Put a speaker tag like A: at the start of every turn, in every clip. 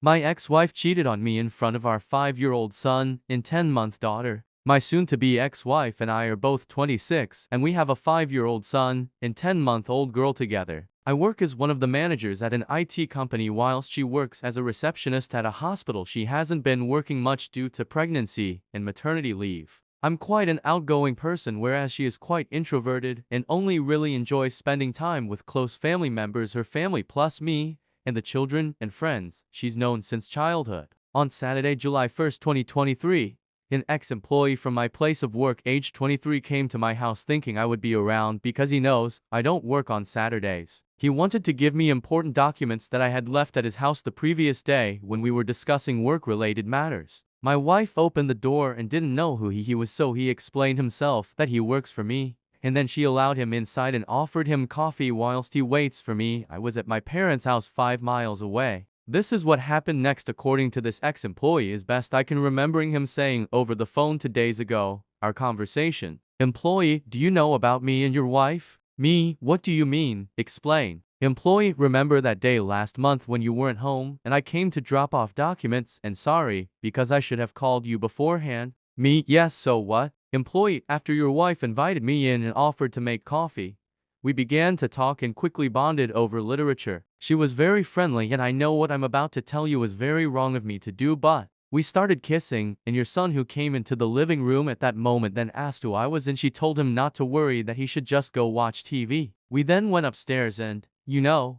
A: My ex-wife cheated on me in front of our 5-year-old son and 10-month daughter. My soon-to-be ex-wife and I are both 26, and we have a 5-year-old son and 10-month-old girl together. I work as one of the managers at an IT company whilst she works as a receptionist at a hospital. She hasn't been working much due to pregnancy and maternity leave. I'm quite an outgoing person, whereas she is quite introverted and only really enjoys spending time with close family members, her family plus me, and the children and friends she's known since childhood. On Saturday, July 1st, 2023, an ex-employee from my place of work, age 23, came to my house thinking I would be around because he knows I don't work on Saturdays. He wanted to give me important documents that I had left at his house the previous day when we were discussing work-related matters. My wife opened the door and didn't know who he was, so he explained himself that he works for me, and then she allowed him inside and offered him coffee whilst he waits for me. I was at my parents' house 5 miles away. This is what happened next according to this ex-employee, as best I can remembering him saying over the phone 2 days ago. Our conversation. Employee: do you know about me and your wife? Me: what do you mean? Explain. Employee: remember that day last month when you weren't home and I came to drop off documents, and sorry, because I should have called you beforehand. Me: yes, so what? Employee: after your wife invited me in and offered to make coffee, we began to talk and quickly bonded over literature. She was very friendly, and I know what I'm about to tell you was very wrong of me to do, but we started kissing, and your son, who came into the living room at that moment, then asked who I was, and she told him not to worry, that he should just go watch TV. We then went upstairs and,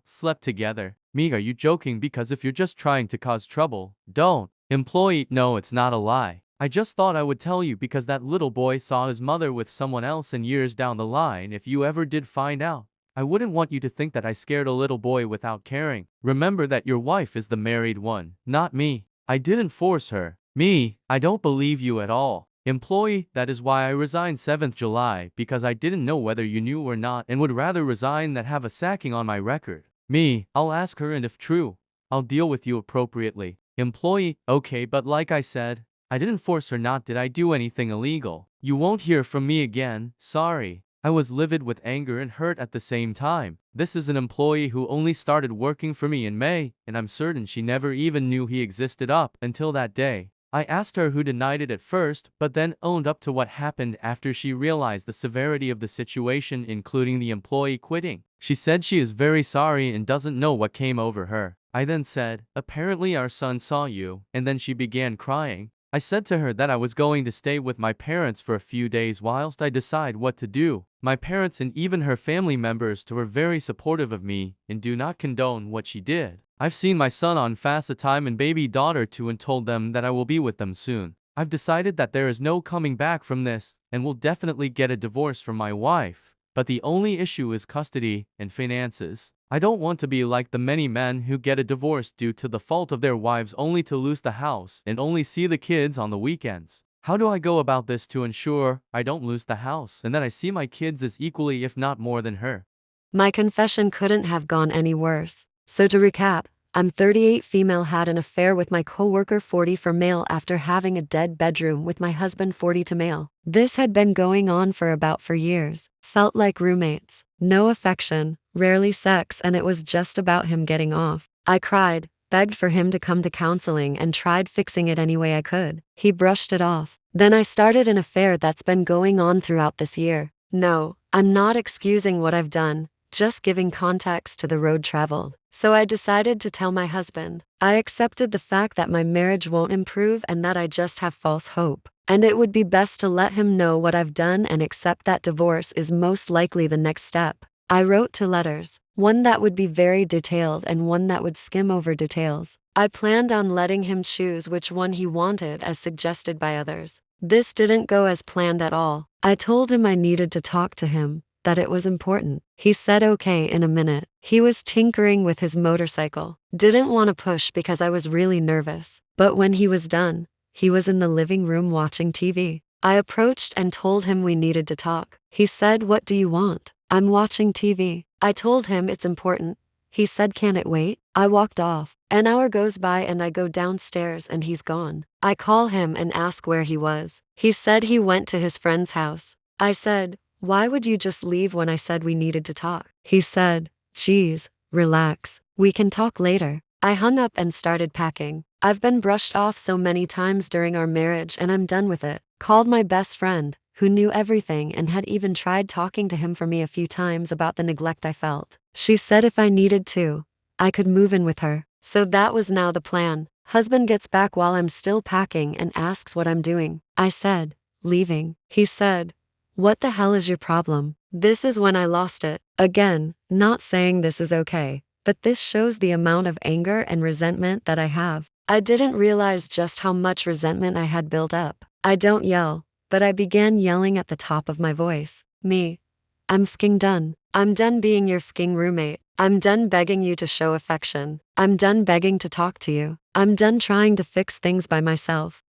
A: slept together. Me: are you joking? Because if you're just trying to cause trouble, don't. Employee: no, it's not a lie. I just thought I would tell you because that little boy saw his mother with someone else, and years down the line, if you ever did find out, I wouldn't want you to think that I scared a little boy without caring. Remember that your wife is the married one, not me. I didn't force her. Me: I don't believe you at all. Employee: that is why I resigned 7th July, because I didn't know whether you knew or not and would rather resign than have a sacking on my record. Me: I'll ask her, and if true, I'll deal with you appropriately. Employee: okay, but like I said, I didn't force her, not did I do anything illegal. You won't hear from me again, sorry. I was livid with anger and hurt at the same time. This is an employee who only started working for me in May, and I'm certain she never even knew he existed up until that day. I asked her, who denied it at first, but then owned up to what happened after she realized the severity of the situation, including the employee quitting. She said she is very sorry and doesn't know what came over her. I then said, apparently our son saw you, and then she began crying. I said to her that I was going to stay with my parents for a few days whilst I decide what to do. My parents and even her family members were very supportive of me and do not condone what she did. I've seen my son on FaceTime and baby daughter too, and told them that I will be with them soon. I've decided that there is no coming back from this and will definitely get a divorce from my wife. But the only issue is custody and finances. I don't want to be like the many men who get a divorce due to the fault of their wives, only to lose the house and only see the kids on the weekends. How do I go about this to ensure I don't lose the house and that I see my kids as equally, if not more than her?
B: My confession couldn't have gone any worse. So to recap, I'm 38, female, had an affair with my coworker, 40 for male, after having a dead bedroom with my husband, 42 male. This had been going on for about 4 years. Felt like roommates. No affection, rarely sex, and it was just about him getting off. I cried, begged for him to come to counseling, and tried fixing it any way I could. He brushed it off. Then I started an affair that's been going on throughout this year. No, I'm not excusing what I've done, just giving context to the road traveled. So I decided to tell my husband. I accepted the fact that my marriage won't improve and that I just have false hope. And it would be best to let him know what I've done and accept that divorce is most likely the next step. I wrote 2 letters, one that would be very detailed and one that would skim over details. I planned on letting him choose which one he wanted as suggested by others. This didn't go as planned at all. I told him I needed to talk to him, that it was important. He said okay in a minute. He was tinkering with his motorcycle. Didn't want to push because I was really nervous. But when he was done, he was in the living room watching TV. I approached and told him we needed to talk. He said, what do you want? I'm watching TV. I told him it's important. He said, can it wait? I walked off. An hour goes by and I go downstairs and he's gone. I call him and ask where he was. He said he went to his friend's house. I said, why would you just leave when I said we needed to talk? He said, geez, relax. We can talk later. I hung up and started packing. I've been brushed off so many times during our marriage and I'm done with it. Called my best friend, who knew everything and had even tried talking to him for me a few times about the neglect I felt. She said if I needed to, I could move in with her. So that was now the plan. Husband gets back while I'm still packing and asks what I'm doing. I said, leaving. He said, what the hell is your problem? This is when I lost it. Again, not saying this is okay, but this shows the amount of anger and resentment that I have. I didn't realize just how much resentment I had built up. I don't yell, but I began yelling at the top of my voice. I'm fking done. I'm done being your fking roommate. I'm done begging you to show affection. I'm done begging to talk to you. I'm done trying to fix things by myself.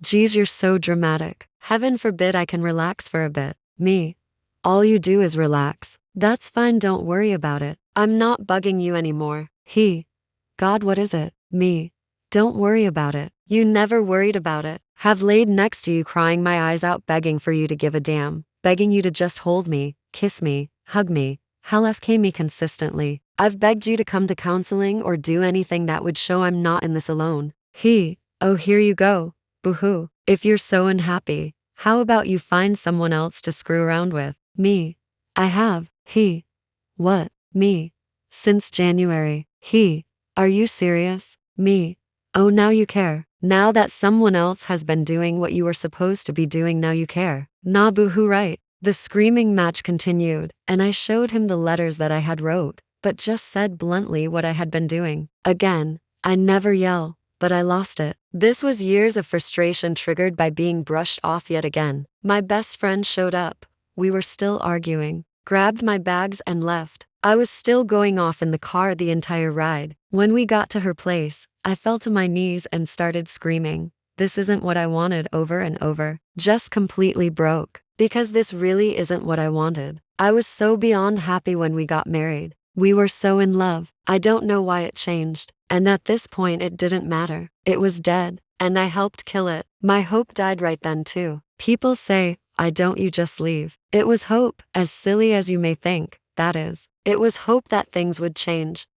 B: Geez, you're so dramatic. Heaven forbid I can relax for a bit. All you do is relax. That's fine, don't worry about it. I'm not bugging you anymore. God, what is it? Don't worry about it. You never worried about it. Have laid next to you crying my eyes out begging for you to give a damn. Begging you to just hold me, kiss me, hug me. Hell FK me consistently. I've begged you to come to counseling or do anything that would show I'm not in this alone. Oh, here you go. Boo-hoo. If you're so unhappy, how about you find someone else to screw around with? I have. What? Since January. Are you serious? Oh, now you care. Now that someone else has been doing what you were supposed to be doing, now you care. Nah, boo-hoo, right? The screaming match continued, and I showed him the letters that I had wrote, but just said bluntly what I had been doing. Again, I never yell, but I lost it. This was years of frustration triggered by being brushed off yet again. My best friend showed up. We were still arguing. Grabbed my bags and left. I was still going off in the car the entire ride. When we got to her place, I fell to my knees and started screaming. This isn't what I wanted, over and over. Just completely broke. Because this really isn't what I wanted. I was so beyond happy when we got married. We were so in love. I don't know why it changed. And at this point it didn't matter. It was dead. And I helped kill it. My hope died right then too. People say, don't you just leave. It was hope, as silly as you may think, that is. It was hope that things would change.